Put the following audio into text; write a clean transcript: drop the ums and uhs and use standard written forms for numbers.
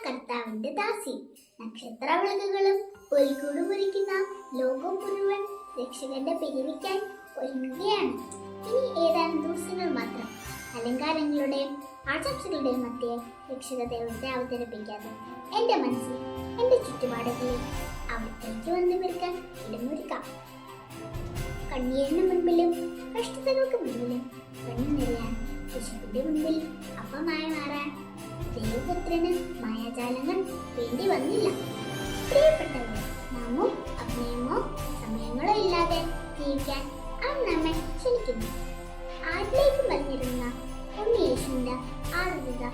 കർത്താവിന്റെ ദാസി. നക്ഷത്രവിളക്കുകളും പുൽക്കൂട് മുറിക്കുന്ന ലോകം മുഴുവൻ രക്ഷകന്റെ പിരിവിക്കാൻ ഒരുങ്ങുകയാണ്. ഇനി ഏതാനും ദിവസങ്ങൾ മാത്രം. അലങ്കാരങ്ങളുടെയും ആശംസകളുടെയും മധ്യേ രക്ഷക ദൈവത്തെ അവതരിപ്പിക്കാതെ എന്റെ മനസ്സിൽ എന്റെ ചുറ്റുപാടുകളിൽ അവിടത്തേക്ക് വന്നു നിൽക്കാൻ ഇടമൊരുക്കാം. കണ്ണീരിന് മുൻപിലും കഷ്ടതകൾക്ക് മുൻപിലും കണ്ണു നിറയാൻ യേശുവിന്റെ മുൻപിൽ അപ്പമായി മാറാൻ ദൈവപുത്രന് മായാജാലങ്ങൾ വേണ്ടി വന്നില്ല. പ്രിയപ്പെട്ടവരെ, നാമോ അഭിനയമോ സമയങ്ങളോ ഇല്ലാതെ ജീവിക്കാൻ അവൻ നമ്മെ ക്ഷണിക്കുന്നു. ആരിലേക്കും വലിഞ്ഞിരുന്ന ഉണ്ണി യേശുവിന്റെ ആർദ്രത